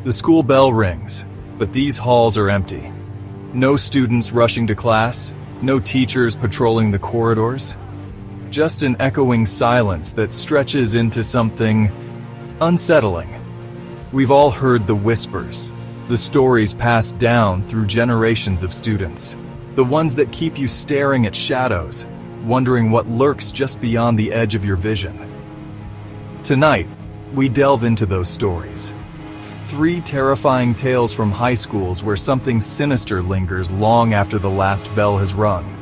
The school bell rings, but these halls are empty. No students rushing to class, no teachers patrolling the corridors. Just an echoing silence that stretches into something unsettling. We've all heard the whispers, the stories passed down through generations of students, the ones that keep you staring at shadows, wondering what lurks just beyond the edge of your vision. Tonight, we delve into those stories. 3 terrifying tales from high schools where something sinister lingers long after the last bell has rung.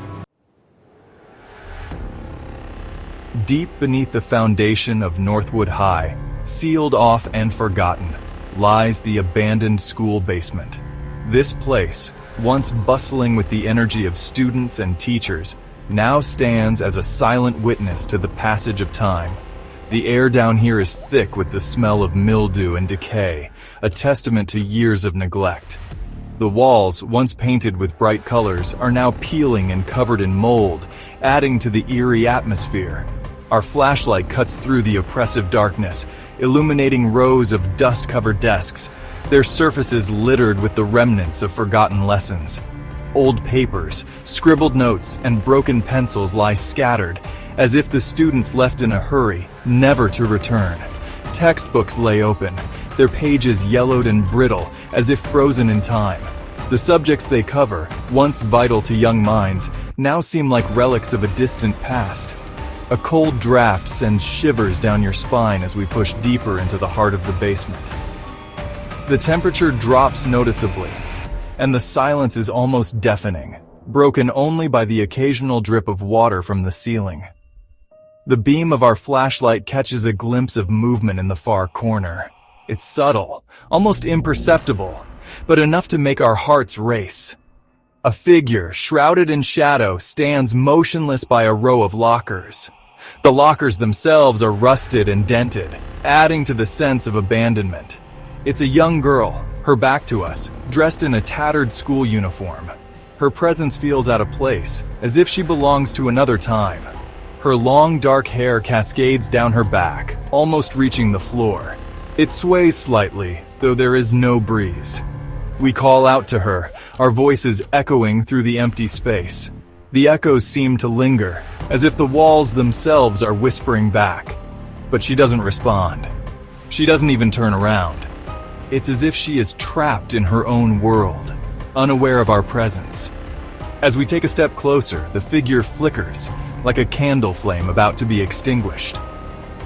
Deep beneath the foundation of Northwood High, sealed off and forgotten, lies the abandoned school basement. This place, once bustling with the energy of students and teachers, now stands as a silent witness to the passage of time. The air down here is thick with the smell of mildew and decay, a testament to years of neglect. The walls, once painted with bright colors, are now peeling and covered in mold, adding to the eerie atmosphere. Our flashlight cuts through the oppressive darkness, illuminating rows of dust-covered desks, their surfaces littered with the remnants of forgotten lessons. Old papers, scribbled notes, and broken pencils lie scattered, as if the students left in a hurry, never to return. Textbooks lay open, their pages yellowed and brittle, as if frozen in time. The subjects they cover, once vital to young minds, now seem like relics of a distant past. A cold draft sends shivers down your spine as we push deeper into the heart of the basement. The temperature drops noticeably, and the silence is almost deafening, broken only by the occasional drip of water from the ceiling. The beam of our flashlight catches a glimpse of movement in the far corner. It's subtle, almost imperceptible, but enough to make our hearts race. A figure, shrouded in shadow, stands motionless by a row of lockers. The lockers themselves are rusted and dented, adding to the sense of abandonment. It's a young girl, her back to us, dressed in a tattered school uniform. Her presence feels out of place, as if she belongs to another time. Her long dark hair cascades down her back, almost reaching the floor. It sways slightly, though there is no breeze. We call out to her, our voices echoing through the empty space. The echoes seem to linger, as if the walls themselves are whispering back. But she doesn't respond. She doesn't even turn around. It's as if she is trapped in her own world, unaware of our presence. As we take a step closer, the figure flickers, like a candle flame about to be extinguished.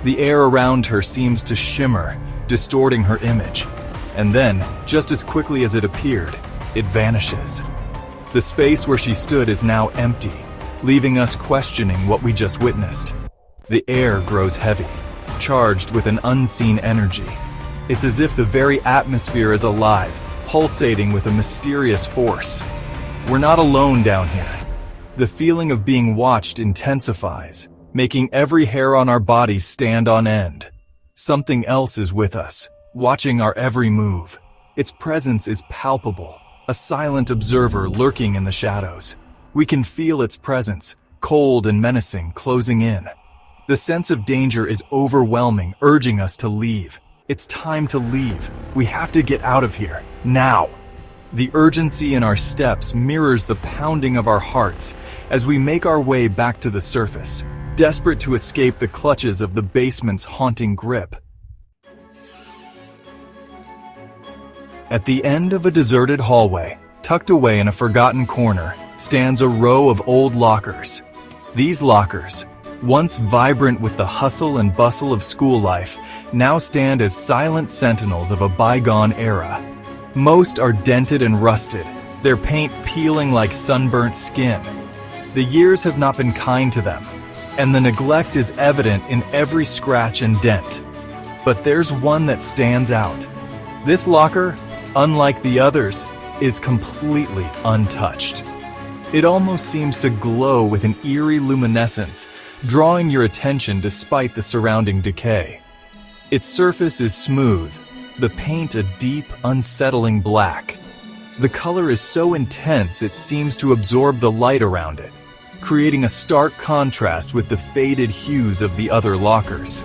The air around her seems to shimmer, distorting her image. And then, just as quickly as it appeared, it vanishes. The space where she stood is now empty, leaving us questioning what we just witnessed. The air grows heavy, charged with an unseen energy. It's as if the very atmosphere is alive, pulsating with a mysterious force. We're not alone down here. The feeling of being watched intensifies, making every hair on our bodies stand on end. Something else is with us, watching our every move. Its presence is palpable, a silent observer lurking in the shadows. We can feel its presence, cold and menacing, closing in. The sense of danger is overwhelming, urging us to leave. It's time to leave. We have to get out of here, now. The urgency in our steps mirrors the pounding of our hearts as we make our way back to the surface, desperate to escape the clutches of the basement's haunting grip. At the end of a deserted hallway, tucked away in a forgotten corner, stands a row of old lockers. These lockers, once vibrant with the hustle and bustle of school life, now stand as silent sentinels of a bygone era. Most are dented and rusted, their paint peeling like sunburnt skin. The years have not been kind to them, and the neglect is evident in every scratch and dent. But there's one that stands out. This locker, unlike the others, is completely untouched. It almost seems to glow with an eerie luminescence, drawing your attention despite the surrounding decay. Its surface is smooth, the paint a deep, unsettling black. The color is so intense it seems to absorb the light around it, creating a stark contrast with the faded hues of the other lockers.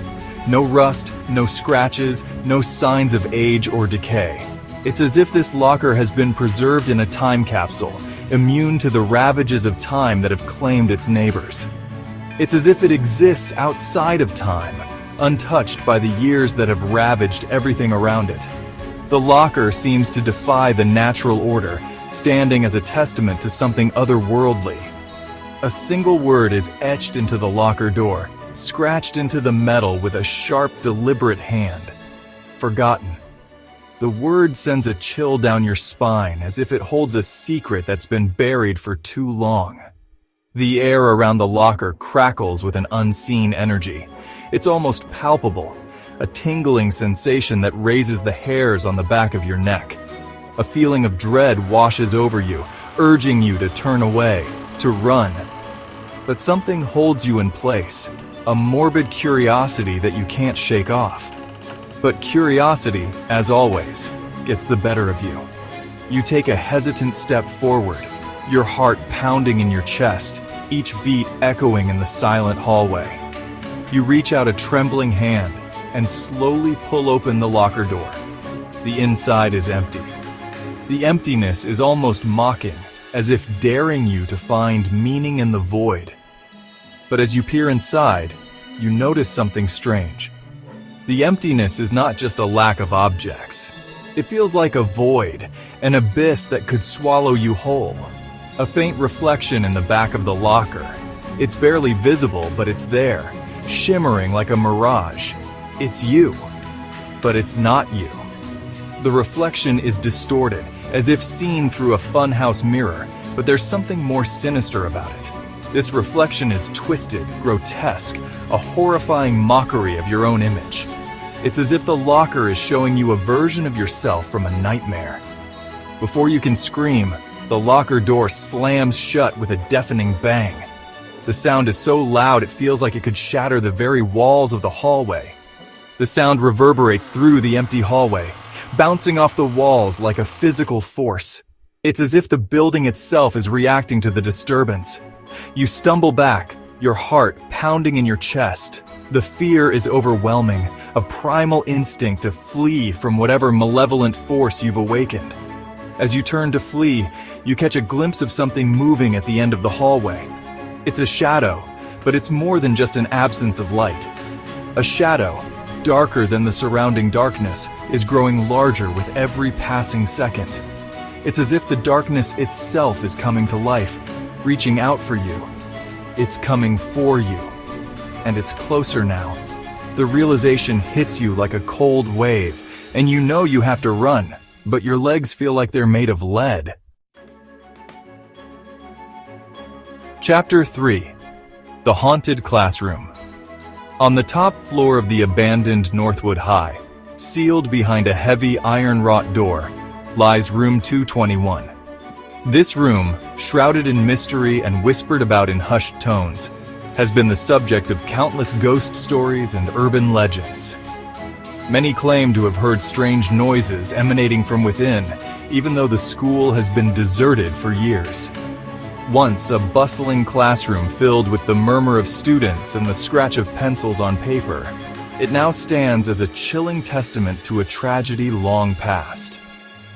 No rust, no scratches, no signs of age or decay. It's as if this locker has been preserved in a time capsule, immune to the ravages of time that have claimed its neighbors. It's as if it exists outside of time, untouched by the years that have ravaged everything around it. The locker seems to defy the natural order, standing as a testament to something otherworldly. A single word is etched into the locker door, scratched into the metal with a sharp, deliberate hand. Forgotten. The word sends a chill down your spine as if it holds a secret that's been buried for too long. The air around the locker crackles with an unseen energy. It's almost palpable, a tingling sensation that raises the hairs on the back of your neck. A feeling of dread washes over you, urging you to turn away, to run. But something holds you in place, a morbid curiosity that you can't shake off. But curiosity, as always, gets the better of you. You take a hesitant step forward, your heart pounding in your chest, each beat echoing in the silent hallway. You reach out a trembling hand and slowly pull open the locker door. The inside is empty. The emptiness is almost mocking, as if daring you to find meaning in the void. But as you peer inside, you notice something strange. The emptiness is not just a lack of objects. It feels like a void, an abyss that could swallow you whole. A faint reflection in the back of the locker. It's barely visible, but it's there, shimmering like a mirage. It's you, but it's not you. The reflection is distorted, as if seen through a funhouse mirror, but there's something more sinister about it. This reflection is twisted, grotesque, a horrifying mockery of your own image. It's as if the locker is showing you a version of yourself from a nightmare. Before you can scream, the locker door slams shut with a deafening bang. The sound is so loud it feels like it could shatter the very walls of the hallway. The sound reverberates through the empty hallway, bouncing off the walls like a physical force. It's as if the building itself is reacting to the disturbance. You stumble back, your heart pounding in your chest. The fear is overwhelming, a primal instinct to flee from whatever malevolent force you've awakened. As you turn to flee, you catch a glimpse of something moving at the end of the hallway. It's a shadow, but it's more than just an absence of light. A shadow, darker than the surrounding darkness, is growing larger with every passing second. It's as if the darkness itself is coming to life, reaching out for you. It's coming for you. And it's closer now. The realization hits you like a cold wave, and you know you have to run, but your legs feel like they're made of lead. Chapter 3. The Haunted Classroom. On the top floor of the abandoned Northwood High, sealed behind a heavy iron-wrought door, lies room 221. This room, shrouded in mystery and whispered about in hushed tones, has been the subject of countless ghost stories and urban legends. Many claim to have heard strange noises emanating from within, even though the school has been deserted for years. Once a bustling classroom filled with the murmur of students and the scratch of pencils on paper, it now stands as a chilling testament to a tragedy long past.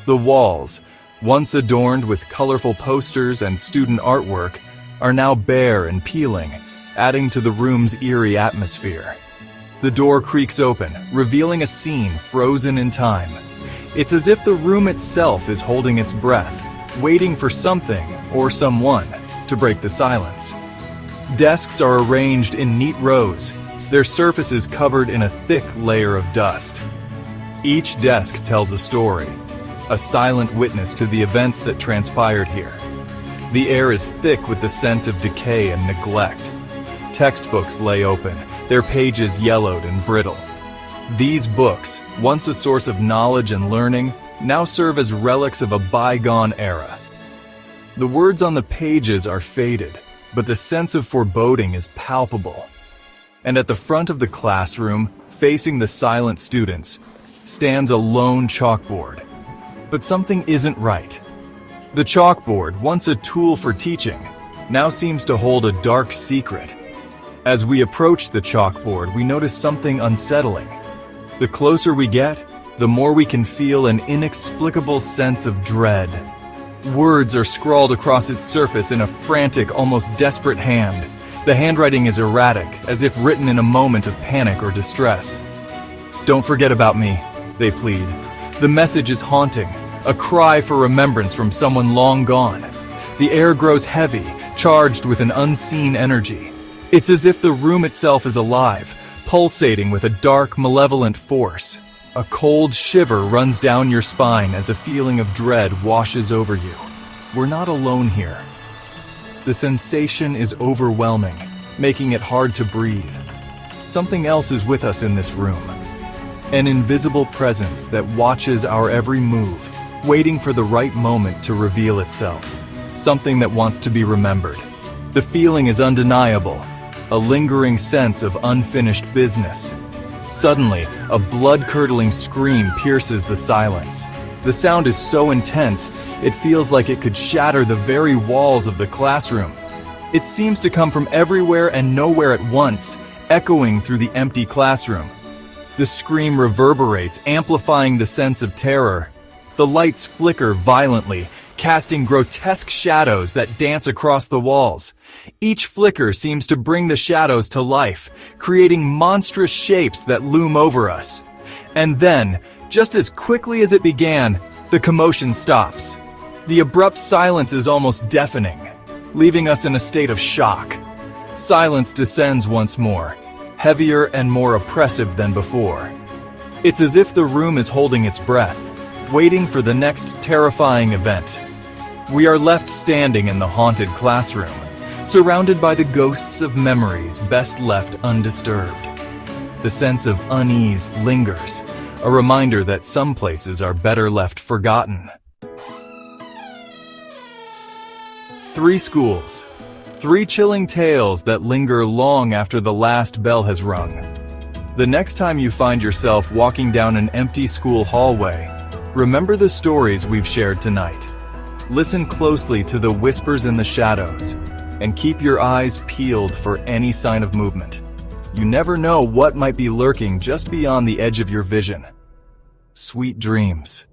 The walls, once adorned with colorful posters and student artwork, are now bare and peeling, adding to the room's eerie atmosphere. The door creaks open, revealing a scene frozen in time. It's as if the room itself is holding its breath, waiting for something or someone to break the silence. Desks are arranged in neat rows, their surfaces covered in a thick layer of dust. Each desk tells a story, a silent witness to the events that transpired here. The air is thick with the scent of decay and neglect. Textbooks lay open, their pages yellowed and brittle. These books, once a source of knowledge and learning, now serve as relics of a bygone era. The words on the pages are faded, but the sense of foreboding is palpable. And at the front of the classroom, facing the silent students, stands a lone chalkboard. But something isn't right. The chalkboard, once a tool for teaching, now seems to hold a dark secret. As we approach the chalkboard, we notice something unsettling. The closer we get, the more we can feel an inexplicable sense of dread. Words are scrawled across its surface in a frantic, almost desperate hand. The handwriting is erratic, as if written in a moment of panic or distress. "Don't forget about me," they plead. The message is haunting, a cry for remembrance from someone long gone. The air grows heavy, charged with an unseen energy. It's as if the room itself is alive, pulsating with a dark, malevolent force. A cold shiver runs down your spine as a feeling of dread washes over you. We're not alone here. The sensation is overwhelming, making it hard to breathe. Something else is with us in this room. An invisible presence that watches our every move, waiting for the right moment to reveal itself. Something that wants to be remembered. The feeling is undeniable, a lingering sense of unfinished business. Suddenly, a blood-curdling scream pierces the silence. The sound is so intense, it feels like it could shatter the very walls of the classroom. It seems to come from everywhere and nowhere at once, echoing through the empty classroom. The scream reverberates, amplifying the sense of terror. The lights flicker violently, casting grotesque shadows that dance across the walls. Each flicker seems to bring the shadows to life, creating monstrous shapes that loom over us. And then, just as quickly as it began, the commotion stops. The abrupt silence is almost deafening, leaving us in a state of shock. Silence descends once more, heavier and more oppressive than before. It's as if the room is holding its breath, waiting for the next terrifying event. We are left standing in the haunted classroom, surrounded by the ghosts of memories best left undisturbed. The sense of unease lingers, a reminder that some places are better left forgotten. 3 schools. 3 chilling tales that linger long after the last bell has rung. The next time you find yourself walking down an empty school hallway, remember the stories we've shared tonight. Listen closely to the whispers in the shadows, and keep your eyes peeled for any sign of movement. You never know what might be lurking just beyond the edge of your vision. Sweet dreams.